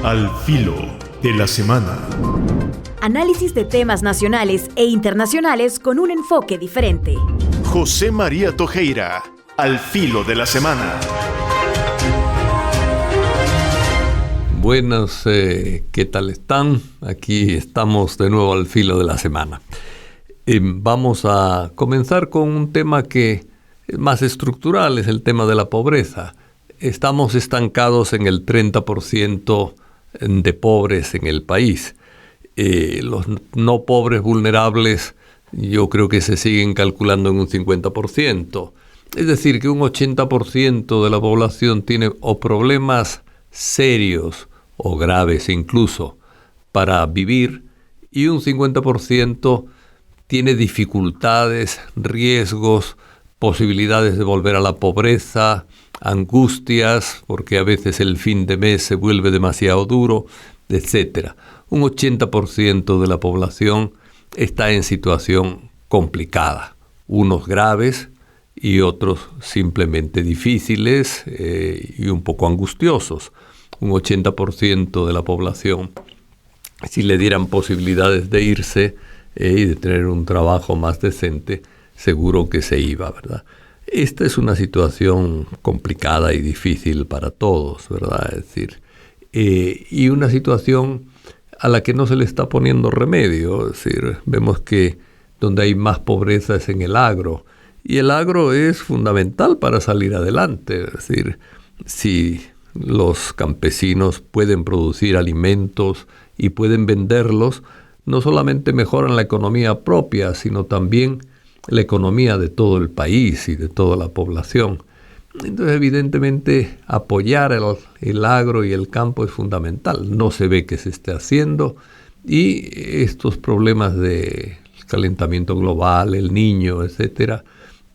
Al filo de la semana. Análisis de temas nacionales e internacionales con un enfoque diferente. José María Tojeira, al filo de la semana. Buenas, ¿qué tal están? Aquí estamos de nuevo al filo de la semana. Vamos a comenzar con un tema que es más estructural, es el tema de la pobreza. Estamos estancados en el 30% de pobres en el país. Los no pobres vulnerables yo creo que se siguen calculando en un 50%. Es decir, que un 80% de la población tiene o problemas serios o graves incluso para vivir, y un 50% tiene dificultades, riesgos, posibilidades de volver a la pobreza, angustias, porque a veces el fin de mes se vuelve demasiado duro, etc. Un 80% de la población está en situación complicada, unos graves y otros simplemente difíciles y un poco angustiosos. Un 80% de la población, si le dieran posibilidades de irse y de tener un trabajo más decente, seguro que se iba, ¿verdad? Esta es una situación complicada y difícil para todos, ¿verdad? Es decir, y una situación a la que no se le está poniendo remedio. Es decir, vemos que donde hay más pobreza es en el agro, y el agro es fundamental para salir adelante. Es decir, si los campesinos pueden producir alimentos y pueden venderlos, no solamente mejoran la economía propia, sino también la economía de todo el país y de toda la población. Entonces, evidentemente, apoyar el agro y el campo es fundamental. No se ve que se esté haciendo, y estos problemas de calentamiento global, el Niño, etcétera,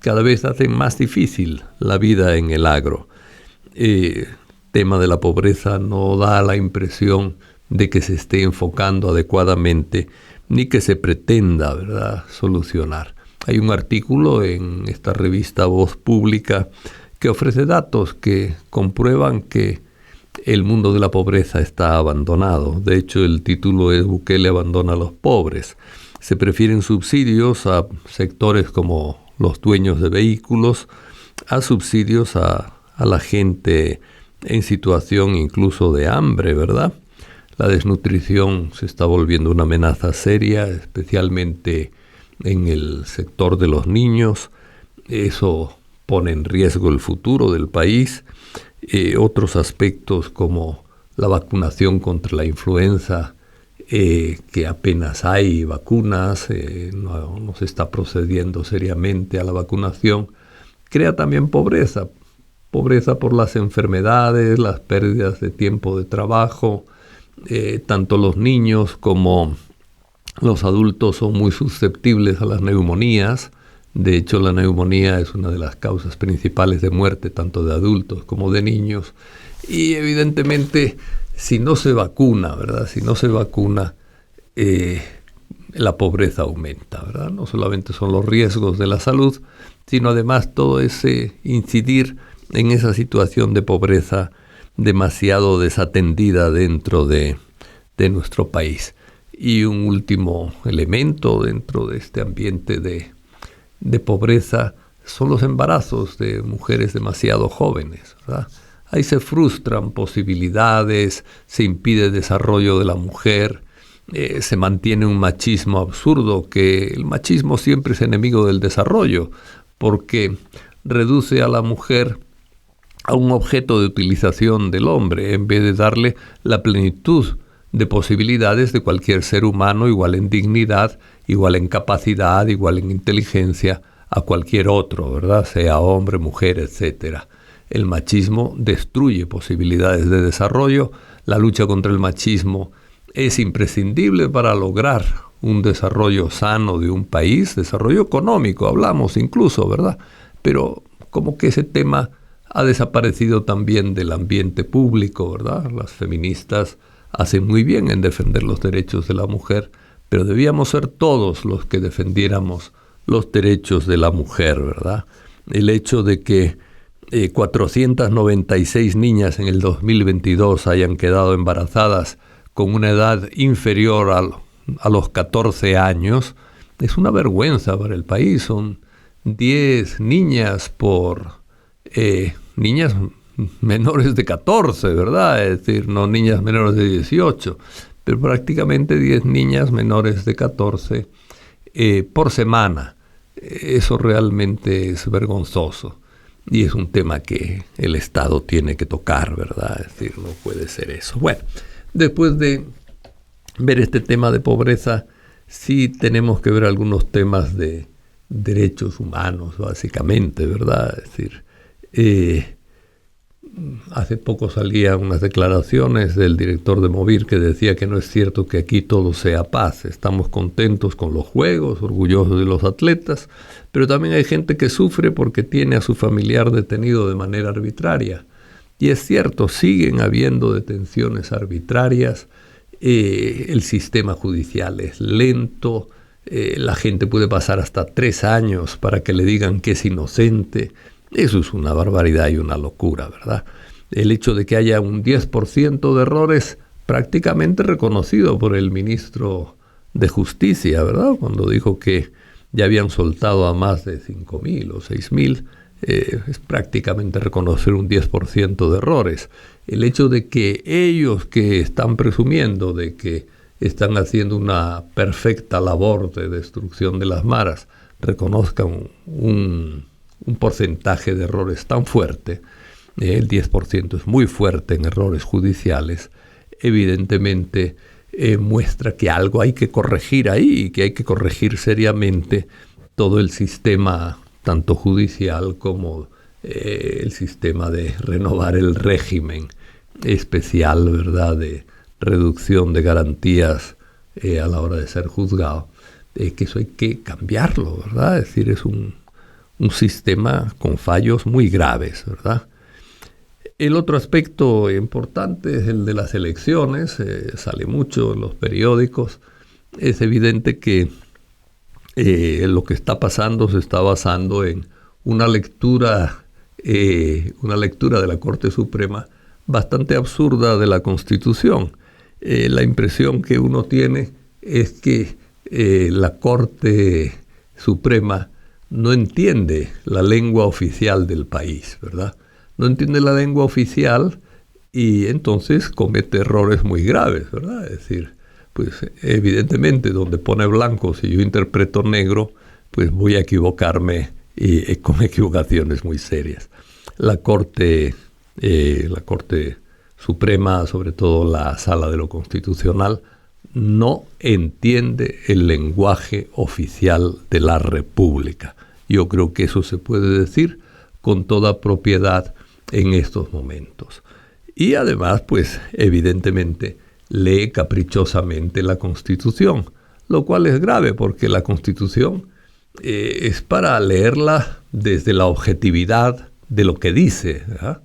cada vez hacen más difícil la vida en el agro. Tema de la pobreza no da la impresión de que se esté enfocando adecuadamente, ni que se pretenda, ¿verdad?, solucionar. Hay un artículo en esta revista Voz Pública que ofrece datos que comprueban que el mundo de la pobreza está abandonado. De hecho, el título es Bukele abandona a los pobres. Se prefieren subsidios a sectores como los dueños de vehículos, a subsidios a la gente en situación incluso de hambre, ¿verdad? La desnutrición se está volviendo una amenaza seria, especialmente en el sector de los niños. Eso pone en riesgo el futuro del país. Otros aspectos como la vacunación contra la influenza, que apenas hay vacunas, no se está procediendo seriamente a la vacunación, crea también pobreza. Pobreza por las enfermedades, las pérdidas de tiempo de trabajo. Tanto los niños como los adultos son muy susceptibles a las neumonías. De hecho, la neumonía es una de las causas principales de muerte, tanto de adultos como de niños. Y evidentemente, si no se vacuna, ¿verdad?, si no se vacuna, la pobreza aumenta, ¿verdad? No solamente son los riesgos de la salud, sino además todo ese incidir en esa situación de pobreza demasiado desatendida dentro de nuestro país. Y un último elemento dentro de este ambiente de pobreza son los embarazos de mujeres demasiado jóvenes, ¿verdad? Ahí se frustran posibilidades, se impide el desarrollo de la mujer, se mantiene un machismo absurdo, que el machismo siempre es enemigo del desarrollo, porque reduce a la mujer a un objeto de utilización del hombre, en vez de darle la plenitud de posibilidades de cualquier ser humano, igual en dignidad, igual en capacidad, igual en inteligencia, a cualquier otro, ¿verdad?, sea hombre, mujer, etcétera. El machismo destruye posibilidades de desarrollo. La lucha contra el machismo es imprescindible para lograr un desarrollo sano de un país, desarrollo económico, hablamos incluso, ¿verdad? Pero como que ese tema ha desaparecido también del ambiente público, ¿verdad? Las feministas hacen muy bien en defender los derechos de la mujer, pero debíamos ser todos los que defendiéramos los derechos de la mujer, ¿verdad? El hecho de que 496 niñas en el 2022 hayan quedado embarazadas con una edad inferior a los 14 años, es una vergüenza para el país. Son 10 niñas por niñas menores de 14, ¿verdad? Es decir, no niñas menores de 18, pero prácticamente 10 niñas menores de 14 por semana. Eso realmente es vergonzoso y es un tema que el Estado tiene que tocar, ¿verdad? Es decir, no puede ser eso. Bueno, después de ver este tema de pobreza, sí tenemos que ver algunos temas de derechos humanos, básicamente, ¿verdad? Es decir, hace poco salían unas declaraciones del director de Movir que decía que no es cierto que aquí todo sea paz. Estamos contentos con los juegos, orgullosos de los atletas, pero también hay gente que sufre porque tiene a su familiar detenido de manera arbitraria. Y es cierto, siguen habiendo detenciones arbitrarias, el sistema judicial es lento, la gente puede pasar hasta 3 años para que le digan que es inocente. Eso es una barbaridad y una locura, ¿verdad? El hecho de que haya un 10% de errores prácticamente reconocido por el ministro de Justicia, ¿verdad? Cuando dijo que ya habían soltado a más de 5.000 o 6.000, es prácticamente reconocer un 10% de errores. El hecho de que ellos que están presumiendo de que están haciendo una perfecta labor de destrucción de las maras reconozcan un porcentaje de errores tan fuerte, el 10% es muy fuerte en errores judiciales, evidentemente muestra que algo hay que corregir ahí y que hay que corregir seriamente todo el sistema, tanto judicial como el sistema de renovar el régimen especial, ¿verdad?, de reducción de garantías a la hora de ser juzgado, que eso hay que cambiarlo, ¿verdad? Es decir, es un sistema con fallos muy graves, ¿verdad? El otro aspecto importante es el de las elecciones, sale mucho en los periódicos. Es evidente que lo que está pasando se está basando en una lectura de la Corte Suprema bastante absurda de la Constitución. La impresión que uno tiene es que la Corte Suprema no entiende la lengua oficial del país, ¿verdad? No entiende la lengua oficial y entonces comete errores muy graves, ¿verdad? Es decir, pues evidentemente donde pone blanco, si yo interpreto negro, pues voy a equivocarme y con equivocaciones muy serias. La Corte Suprema, sobre todo la Sala de lo Constitucional, no entiende el lenguaje oficial de la República. Yo creo que eso se puede decir con toda propiedad en estos momentos. Y además, pues evidentemente lee caprichosamente la Constitución, lo cual es grave porque la Constitución es para leerla desde la objetividad de lo que dice, ¿verdad?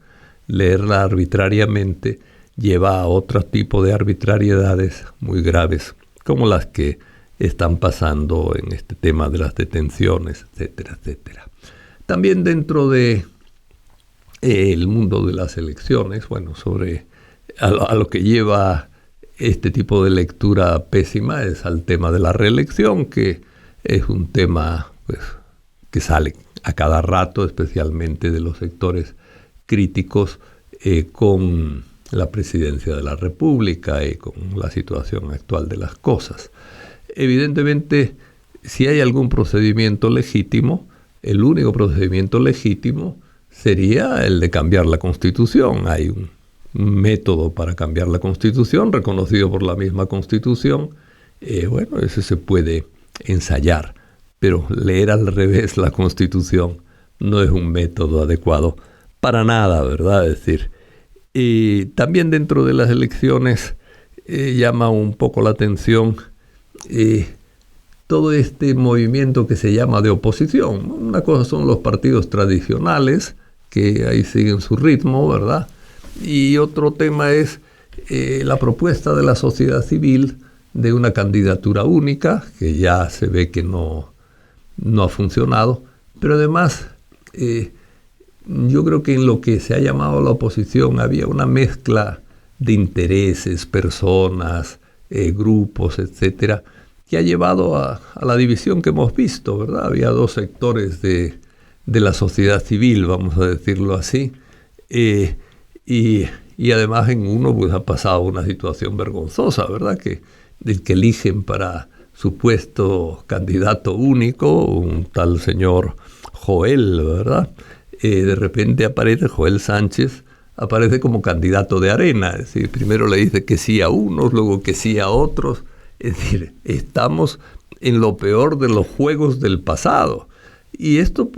Leerla arbitrariamente lleva a otro tipo de arbitrariedades muy graves, como las que están pasando en este tema de las detenciones, etcétera, etcétera. También dentro de el mundo de las elecciones, bueno, a lo que lleva este tipo de lectura pésima es al tema de la reelección, que es un tema pues, que sale a cada rato, especialmente de los sectores críticos con la presidencia de la República y con la situación actual de las cosas. Evidentemente, si hay algún procedimiento legítimo, el único procedimiento legítimo sería el de cambiar la Constitución. Hay un método para cambiar la Constitución, reconocido por la misma Constitución. Bueno, ese se puede ensayar, pero leer al revés la Constitución no es un método adecuado para nada, ¿verdad? Es decir, también dentro de las elecciones llama un poco la atención todo este movimiento que se llama de oposición. Una cosa son los partidos tradicionales, que ahí siguen su ritmo, ¿verdad? Y otro tema es la propuesta de la sociedad civil de una candidatura única, que ya se ve que no ha funcionado, pero además yo creo que en lo que se ha llamado la oposición había una mezcla de intereses, personas, grupos, etcétera, que ha llevado a la división que hemos visto, ¿verdad? Había dos sectores de la sociedad civil, vamos a decirlo así, y además en uno pues ha pasado una situación vergonzosa, ¿verdad? Del que eligen para supuesto candidato único, un tal señor Joel, ¿verdad? De repente aparece Joel Sánchez, aparece como candidato de arena, es decir, primero le dice que sí a unos, luego que sí a otros, es decir, estamos en lo peor de los juegos del pasado, y esto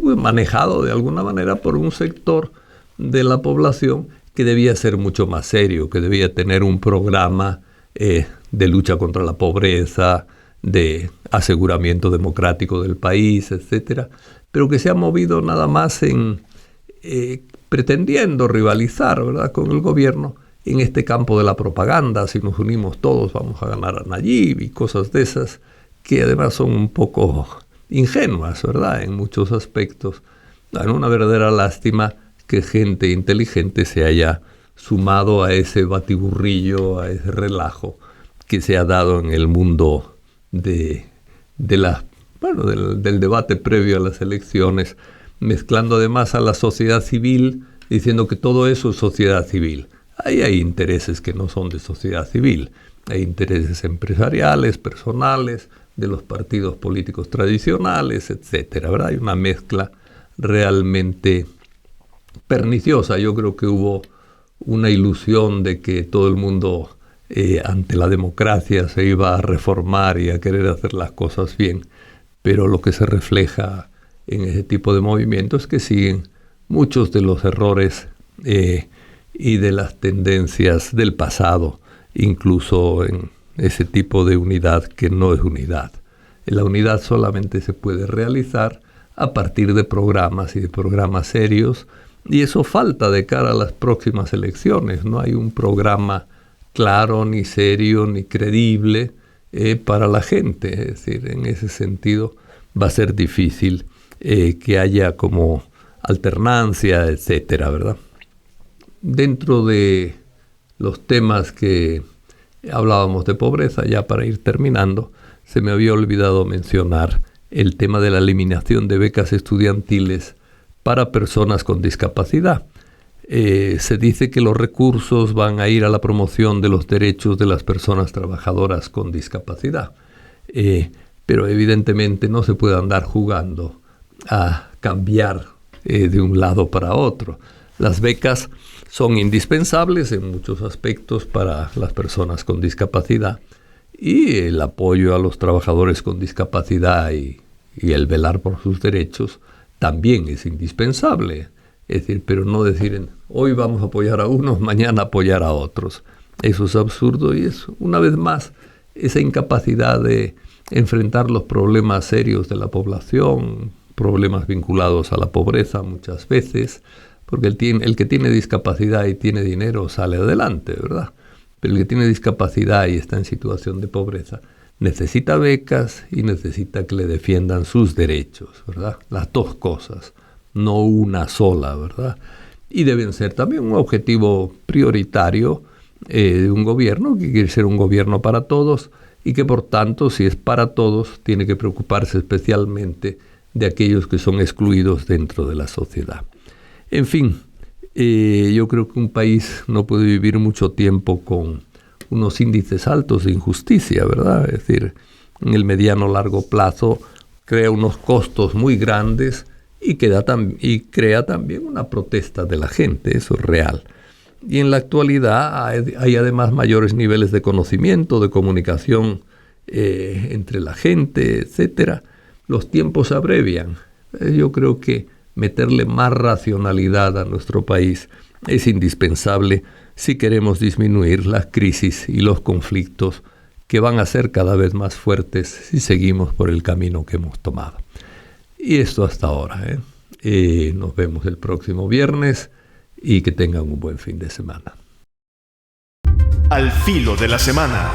fue manejado de alguna manera por un sector de la población que debía ser mucho más serio, que debía tener un programa de lucha contra la pobreza, de aseguramiento democrático del país, etcétera, pero que se ha movido nada más pretendiendo rivalizar, ¿verdad?, con el gobierno en este campo de la propaganda. Si nos unimos todos vamos a ganar a Nayib y cosas de esas, que además son un poco ingenuas, ¿verdad?, en muchos aspectos. Es una verdadera lástima que gente inteligente se haya sumado a ese batiburrillo, a ese relajo que se ha dado en el mundo del debate previo a las elecciones, mezclando además a la sociedad civil, diciendo que todo eso es sociedad civil. Ahí hay intereses que no son de sociedad civil, hay intereses empresariales, personales, de los partidos políticos tradicionales, etcétera, ¿verdad? Hay una mezcla realmente perniciosa. Yo creo que hubo una ilusión de que todo el mundo ante la democracia se iba a reformar y a querer hacer las cosas bien, pero lo que se refleja en ese tipo de movimientos es que siguen muchos de los errores y de las tendencias del pasado, incluso en ese tipo de unidad que no es unidad. La unidad solamente se puede realizar a partir de programas y de programas serios, y eso falta de cara a las próximas elecciones. No hay un programa claro, ni serio, ni creíble para la gente. Es decir, en ese sentido va a ser difícil que haya como alternancia, etcétera, ¿verdad? Dentro de los temas que hablábamos de pobreza, ya para ir terminando, se me había olvidado mencionar el tema de la eliminación de becas estudiantiles para personas con discapacidad. Se dice que los recursos van a ir a la promoción de los derechos de las personas trabajadoras con discapacidad, pero evidentemente no se puede andar jugando a cambiar de un lado para otro. Las becas son indispensables en muchos aspectos para las personas con discapacidad, y el apoyo a los trabajadores con discapacidad y el velar por sus derechos también es indispensable. Es decir, pero no decir hoy vamos a apoyar a unos, mañana apoyar a otros. Eso es absurdo, y es una vez más esa incapacidad de enfrentar los problemas serios de la población, problemas vinculados a la pobreza muchas veces, porque el que tiene discapacidad y tiene dinero sale adelante, ¿verdad? Pero el que tiene discapacidad y está en situación de pobreza necesita becas y necesita que le defiendan sus derechos, ¿verdad? Las dos cosas, no una sola, ¿verdad? Y deben ser también un objetivo prioritario de un gobierno que quiere ser un gobierno para todos, y que por tanto, si es para todos, tiene que preocuparse especialmente de aquellos que son excluidos dentro de la sociedad. En fin, yo creo que un país no puede vivir mucho tiempo con unos índices altos de injusticia, ¿verdad? Es decir, en el mediano largo plazo crea unos costos muy grandes y crea también una protesta de la gente, eso es real. Y en la actualidad hay además mayores niveles de conocimiento, de comunicación entre la gente, etcétera. Los tiempos se abrevian. Yo creo que meterle más racionalidad a nuestro país es indispensable si queremos disminuir las crisis y los conflictos que van a ser cada vez más fuertes si seguimos por el camino que hemos tomado. Y esto hasta ahora. Nos vemos el próximo viernes y que tengan un buen fin de semana. Al filo de la semana.